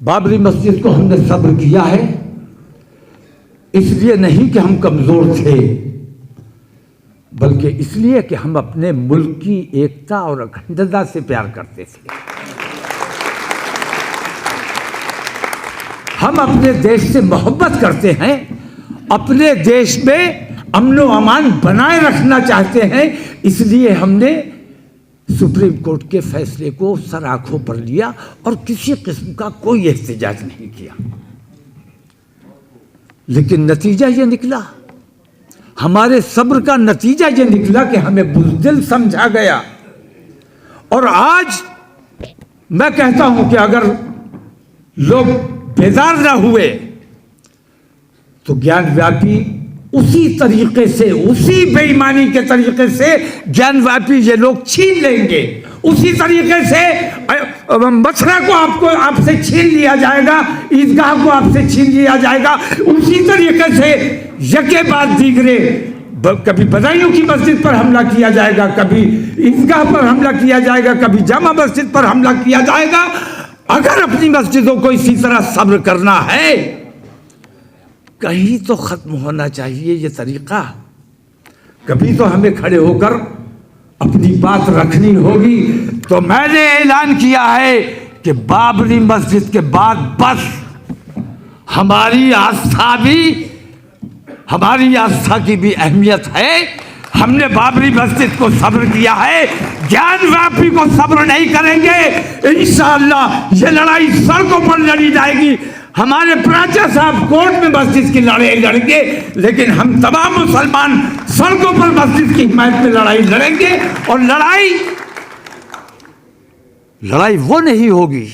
बाबरी मस्जिद को हमने सब्र किया है, इसलिए नहीं कि हम कमजोर थे, बल्कि इसलिए कि हम अपने मुल्क की एकता और अखंडता से प्यार करते थे। हम अपने देश से मोहब्बत करते हैं, अपने देश में अमन व अमान बनाए रखना चाहते हैं, इसलिए हमने सुप्रीम कोर्ट के फैसले को सर आंखों पर लिया और किसी किस्म का कोई एहतजाज नहीं किया। लेकिन नतीजा ये निकला, हमारे सब्र का नतीजा ये निकला कि हमें बुज़दिल समझा गया। और आज मैं कहता हूं कि अगर लोग बेदार ना हुए तो ज्ञानव्यापी उसी तरीके से, उसी बेईमानी के तरीके से ज्ञानव्यापी ये लोग छीन लेंगे। उसी तरीके से मथुरा को आपसे छीन लिया जाएगा, ईदगाह को आपसे छीन लिया जाएगा। उसी तरीके से यके बाद दीगरे, कभी बदायूं की मस्जिद पर हमला किया जाएगा, कभी ईदगाह पर हमला किया जाएगा, कभी जामा मस्जिद पर हमला किया जाएगा। अगर अपनी मस्जिदों को इसी तरह सब्र करना है, कहीं तो खत्म होना चाहिए ये तरीका। कभी तो हमें खड़े होकर अपनी बात रखनी होगी। तो मैंने ऐलान किया है कि बाबरी मस्जिद के बाद बस हमारी आस्था की भी अहमियत है। हमने बाबरी मस्जिद को सब्र किया है, ज्ञानव्यापी को सब्र नहीं करेंगे। इंशाअल्लाह ये लड़ाई सड़कों पर लड़ी जाएगी। हमारे प्राचा साहब कोर्ट में मस्जिद की लड़ाई लड़ेंगे, लेकिन हम तमाम मुसलमान सड़कों पर मस्जिद की हिमायत में लड़ाई लड़ेंगे। और लड़ाई वो नहीं होगी,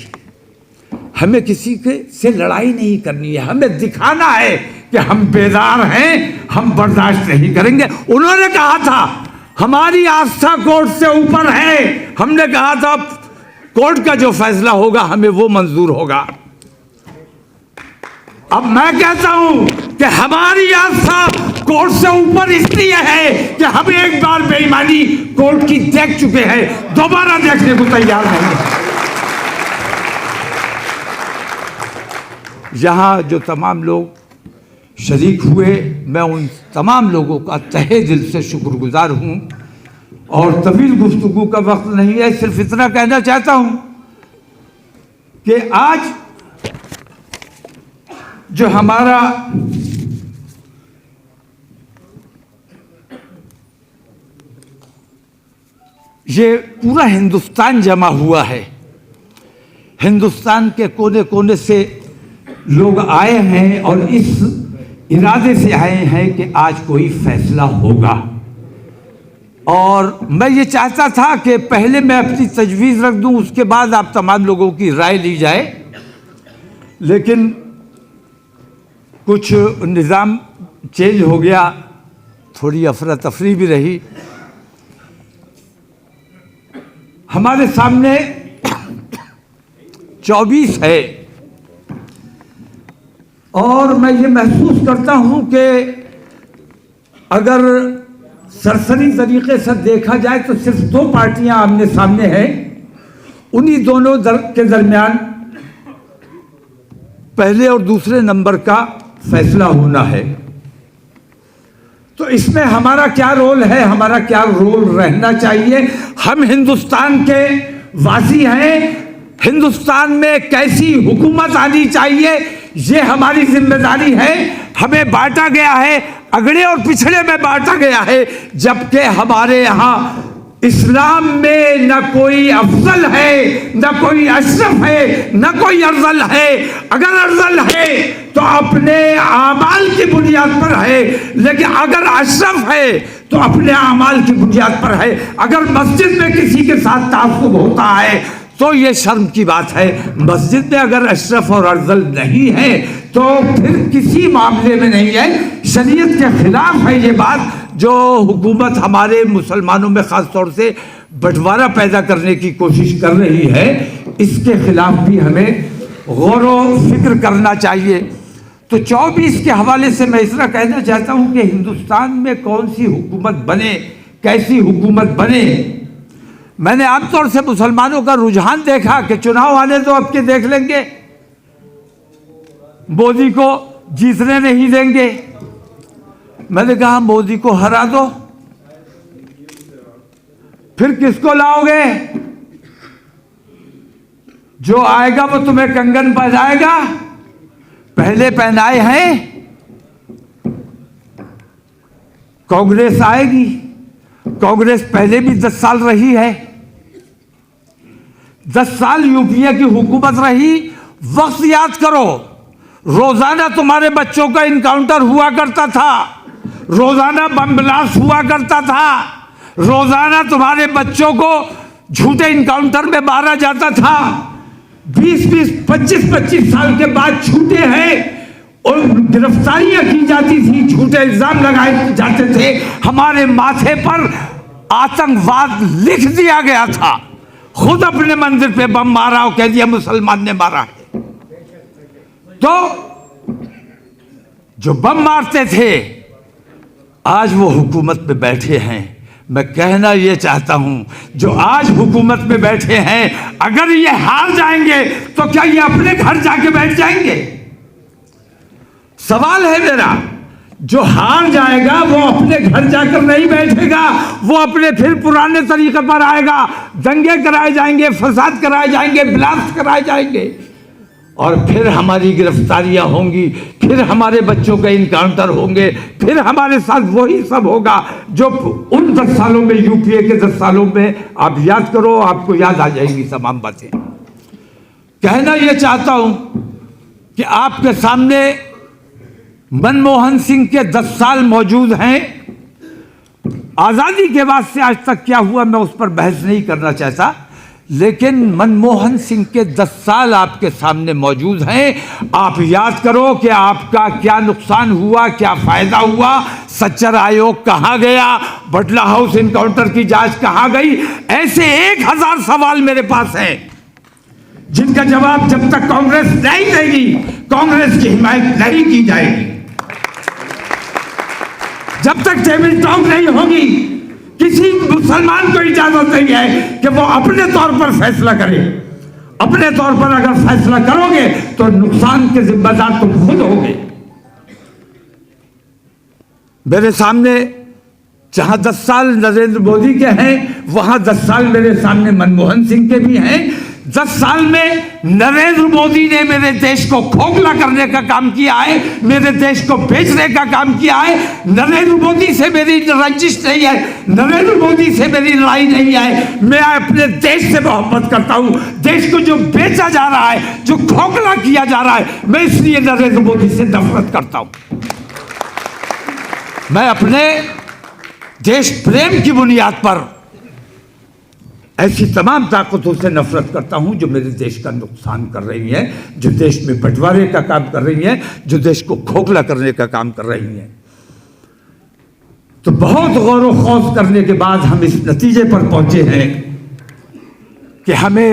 हमें किसी के से लड़ाई नहीं करनी है, हमें दिखाना है कि हम बेदार हैं, हम बर्दाश्त नहीं करेंगे। उन्होंने कहा था हमारी आस्था कोर्ट से ऊपर है, हमने कहा था कोर्ट का जो फैसला होगा हमें वो मंजूर होगा। अब मैं कहता हूं कि हमारी आस्था कोर्ट से ऊपर इसलिए है कि हम एक बार बेईमानी कोर्ट की देख चुके हैं, दोबारा देखने को तैयार नहीं है। यहां जो तमाम लोग शरीक हुए, मैं उन तमाम लोगों का तहे दिल से शुक्रगुजार हूं। और तवील गुफ्तगू का वक्त नहीं है, सिर्फ इतना कहना चाहता हूं कि आज जो हमारा ये पूरा हिंदुस्तान जमा हुआ है, हिंदुस्तान के कोने कोने से लोग आए हैं और इस इरादे से आए हैं कि आज कोई फैसला होगा। और मैं ये चाहता था कि पहले मैं अपनी तजवीज़ रख दूं, उसके बाद आप तमाम लोगों की राय ली जाए, लेकिन कुछ निज़ाम चेंज हो गया, थोड़ी अफरा तफरी भी रही। हमारे सामने 24 है और मैं ये महसूस करता हूं कि अगर सरसरी तरीके से देखा जाए तो सिर्फ 2 पार्टियां आमने सामने हैं। उन्हीं दोनों के दरमियान पहले और दूसरे नंबर का फैसला होना है। तो इसमें हमारा क्या रोल है, हमारा क्या रोल रहना चाहिए? हम हिंदुस्तान के वासी हैं, हिंदुस्तान में कैसी हुकूमत आनी चाहिए ये हमारी जिम्मेदारी है। हमें बांटा गया है, अगड़े और पिछड़े में बांटा गया है, जबकि हमारे यहाँ इस्लाम में न कोई अफजल है, न कोई अशरफ है, न कोई अफजल है। अगर अफजल है तो अपने आमाल की बुनियाद पर है, लेकिन अगर अशरफ है तो अपने आमाल की बुनियाद पर है। अगर मस्जिद में किसी के साथ तासुब होता है तो ये शर्म की बात है। मस्जिद में अगर अशरफ और अफजल नहीं है तो फिर किसी मामले में नहीं है। शरीयत के खिलाफ है ये बात जो हुकूमत हमारे मुसलमानों में ख़ास तौर से बंटवारा पैदा करने की कोशिश कर रही है। इसके खिलाफ भी हमें गौर व फिक्र करना चाहिए। तो 24 के हवाले से मैं इतना कहना चाहता हूँ कि हिंदुस्तान में कौन सी हुकूमत बने, कैसी हुकूमत बने। मैंने आमतौर से मुसलमानों का रुझान देखा कि चुनाव आने तो अब के देख लेंगे, मोदी को जीतने नहीं देंगे। मैंने कहा मोदी को हरा दो, फिर किसको लाओगे? जो आएगा वो तुम्हें कंगन पहनाएगा। पहले पहनाए हैं, कांग्रेस आएगी। कांग्रेस पहले भी 10 साल रही है, 10 साल यूपीए की हुकूमत रही। वक्त याद करो, रोजाना तुम्हारे बच्चों का इनकाउंटर हुआ करता था, रोजाना बम ब्लास्ट हुआ करता था, रोजाना तुम्हारे बच्चों को झूठे इनकाउंटर में मारा जाता था। 20-20, 25-25 साल के बाद छूटे हैं और गिरफ्तारियां की जाती थी, झूठे इल्जाम लगाए जाते थे। हमारे माथे पर आतंकवाद लिख दिया गया था। खुद अपने मंदिर पे बम मारा और कह दिया मुसलमान ने मारा है। तो जो बम मारते थे आज वो हुकूमत पे बैठे हैं। मैं कहना ये चाहता हूं, जो आज हुकूमत में बैठे हैं, अगर ये हार जाएंगे तो क्या ये अपने घर जाके बैठ जाएंगे? सवाल है मेरा। जो हार जाएगा वो अपने घर जाकर नहीं बैठेगा, वो अपने फिर पुराने तरीके पर आएगा। दंगे कराए जाएंगे, फसाद कराए जाएंगे, ब्लास्ट कराए जाएंगे और फिर हमारी गिरफ्तारियां होंगी, फिर हमारे बच्चों के इनकाउंटर होंगे, फिर हमारे साथ वही सब होगा जो उन 10 सालों में, यूपीए के 10 सालों में आप याद करो, आपको याद आ जाएंगी तमाम बातें। कहना यह चाहता हूं कि आपके सामने मनमोहन सिंह के 10 साल मौजूद हैं। आजादी के बाद से आज तक क्या हुआ मैं उस पर बहस नहीं करना चाहता, लेकिन मनमोहन सिंह के 10 साल आपके सामने मौजूद हैं। आप याद करो कि आपका क्या नुकसान हुआ, क्या फायदा हुआ, सच्चर आयोग कहां गया, बटला हाउस इनकाउंटर की जांच कहां गई। ऐसे 1000 सवाल मेरे पास हैं जिनका जवाब जब तक कांग्रेस नहीं देगी, कांग्रेस की हिमायत नहीं की जाएगी। जब तक टेबल टॉक नहीं होगी, किसी मुसलमान को इजाजत नहीं है कि वो अपने तौर पर फैसला करे। अपने तौर पर अगर फैसला करोगे तो नुकसान के जिम्मेदार तुम खुद होगे। मेरे सामने जहां 10 साल नरेंद्र मोदी के हैं, वहां 10 साल मेरे सामने मनमोहन सिंह के भी हैं। 10 साल में नरेंद्र मोदी ने मेरे देश को खोखला करने का काम किया है, मेरे देश को बेचने का काम किया है। नरेंद्र मोदी से मेरी रंजिश नहीं है, नरेंद्र मोदी से मेरी लड़ाई नहीं है। मैं अपने देश से मोहब्बत करता हूं। देश को जो बेचा जा रहा है, जो खोखला किया जा रहा है, मैं इसलिए नरेंद्र मोदी से नफरत करता हूं। मैं अपने देश प्रेम की बुनियाद पर ऐसी तमाम ताकतों से नफरत करता हूं जो मेरे देश का नुकसान कर रही हैं, जो देश में बंटवारे का काम कर रही हैं, जो देश को खोखला करने का काम कर रही हैं। तो बहुत गौर व खौफ करने के बाद हम इस नतीजे पर पहुंचे हैं कि हमें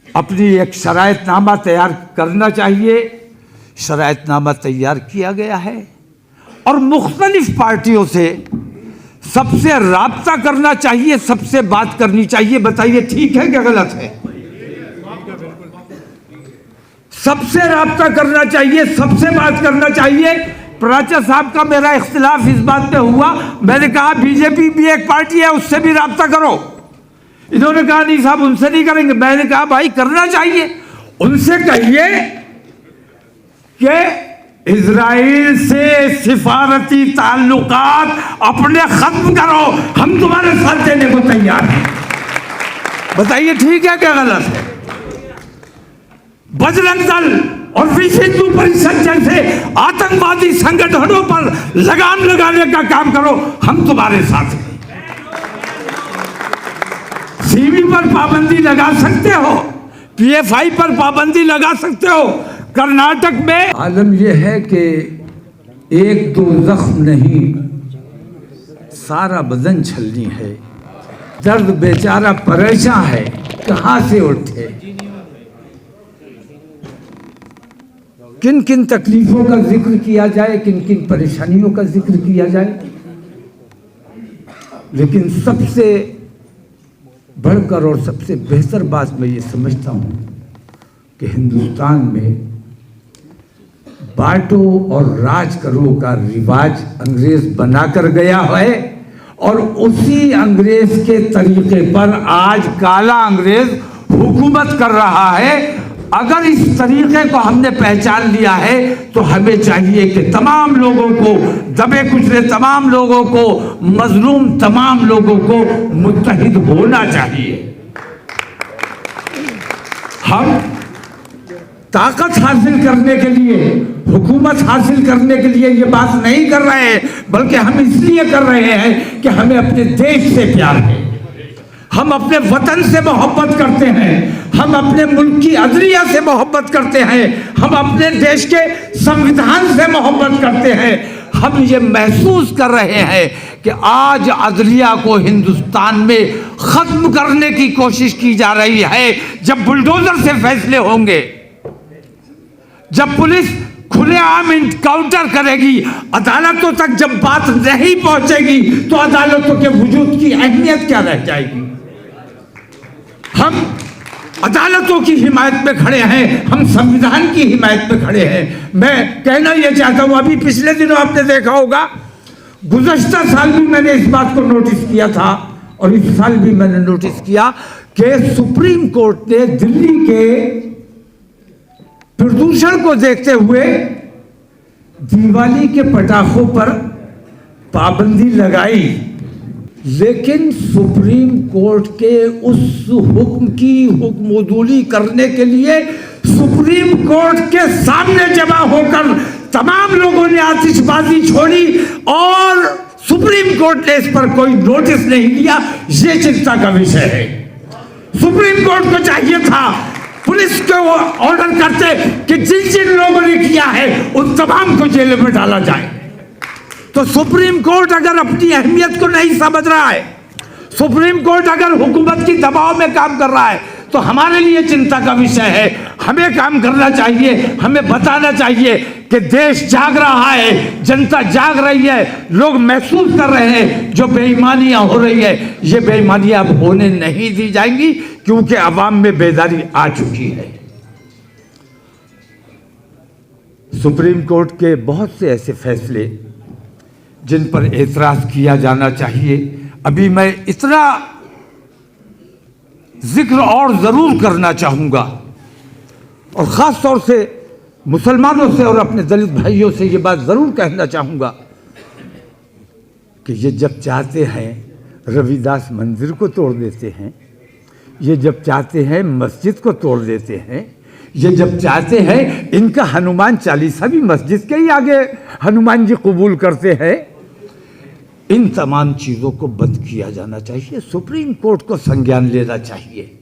अपनी एक शरायतनामा तैयार करना चाहिए। शरायतनामा तैयार किया गया है और मुख्तलिफ पार्टियों से सबसे राब्ता करना चाहिए, सबसे बात करनी चाहिए। बताइए ठीक है क्या गलत है? सबसे राब्ता करना चाहिए, सबसे बात करना चाहिए। प्राचा साहब का मेरा इख्तिलाफ इस बात पे हुआ, मैंने कहा बीजेपी भी एक पार्टी है, उससे भी राब्ता करो। इन्होंने कहा नहीं साहब उनसे नहीं करेंगे। मैंने कहा भाई करना चाहिए। उनसे कहिए कि इजराइल से सिफारती ताल्लुकात अपने खत्म करो, हम तुम्हारे साथ देने को तैयार हैं। बताइए ठीक है क्या गलत है? बजरंग दल और विश्व हिंदू परिषद जैसे आतंकवादी संगठनों पर लगाम लगाने का काम करो, हम तुम्हारे साथ हैं। सीवी पर पाबंदी लगा सकते हो, पीएफआई पर पाबंदी लगा सकते हो। कर्नाटक में आलम यह है कि एक दो जख्म नहीं, सारा बदन छलनी है। दर्द बेचारा परेशान है, कहां से उठे। किन किन तकलीफों का जिक्र किया जाए, किन किन परेशानियों का जिक्र किया जाए, लेकिन सबसे बढ़कर और सबसे बेहतर बात मैं ये समझता हूँ कि हिंदुस्तान में बांटो और राज करो का रिवाज अंग्रेज बनाकर गया है और उसी अंग्रेज के तरीके पर आज काला अंग्रेज हुकूमत कर रहा है। अगर इस तरीके को हमने पहचान लिया है तो हमें चाहिए कि तमाम लोगों को, दबे कुचले तमाम लोगों को, मजलूम तमाम लोगों को मुत्तहिद होना चाहिए। हम ताकत हासिल करने के लिए, हुकूमत हासिल करने के लिए ये बात नहीं कर रहे हैं, बल्कि हम इसलिए कर रहे हैं कि हमें अपने देश से प्यार है, हम अपने वतन से मोहब्बत करते हैं, हम अपने मुल्क की अदलिया से मोहब्बत करते हैं, हम अपने देश के संविधान से मोहब्बत करते हैं। हम ये महसूस कर रहे हैं कि आज अदलिया को हिंदुस्तान में खत्म करने की कोशिश की जा रही है। जब बुलडोजर से फैसले होंगे, जब पुलिस खुलेआम इनकाउंटर करेगी, अदालतों तक जब बात नहीं पहुंचेगी तो अदालतों के वजूद की अहमियत क्या रह जाएगी। हम अदालतों की हिमायत में खड़े हैं, हम संविधान की हिमायत में खड़े हैं। मैं कहना यह चाहता हूं, अभी पिछले दिनों आपने देखा होगा, गुज़श्ता साल भी मैंने इस बात को नोटिस किया था और इस साल भी मैंने नोटिस किया कि सुप्रीम कोर्ट ने दिल्ली के प्रदूषण को देखते हुए दिवाली के पटाखों पर पाबंदी लगाई, लेकिन सुप्रीम कोर्ट के उस हुक्म की हुक्मदूली करने के लिए सुप्रीम कोर्ट के सामने जमा होकर तमाम लोगों ने आतिशबाजी छोड़ी और सुप्रीम कोर्ट ने इस पर कोई नोटिस नहीं लिया। ये चिंता का विषय है। सुप्रीम कोर्ट को चाहिए था पुलिस को ऑर्डर करते कि जिन जिन लोगों ने किया है उन तमाम को जेल में डाला जाए। तो सुप्रीम कोर्ट अगर अपनी अहमियत को नहीं समझ रहा है, सुप्रीम कोर्ट अगर हुकूमत की दबाव में काम कर रहा है, तो हमारे लिए चिंता का विषय है। हमें काम करना चाहिए, हमें बताना चाहिए कि देश जाग रहा है, जनता जाग रही है, लोग महसूस कर रहे हैं जो बेईमानियां हो रही है, ये बेईमानियां अब होने नहीं दी जाएंगी क्योंकि अवाम में बेदारी आ चुकी है। सुप्रीम कोर्ट के बहुत से ऐसे फैसले जिन पर एतराज किया जाना चाहिए। अभी मैं इतना जिक्र और जरूर करना चाहूँगा और ख़ास तौर से मुसलमानों से और अपने दलित भाइयों से ये बात ज़रूर कहना चाहूँगा कि ये जब चाहते हैं रविदास मंदिर को तोड़ देते हैं, ये जब चाहते हैं मस्जिद को तोड़ देते हैं, ये जब चाहते हैं इनका हनुमान चालीसा भी मस्जिद के ही आगे हनुमान जी कबूल करते हैं। इन तमाम चीज़ों को बंद किया जाना चाहिए, सुप्रीम कोर्ट को संज्ञान लेना चाहिए।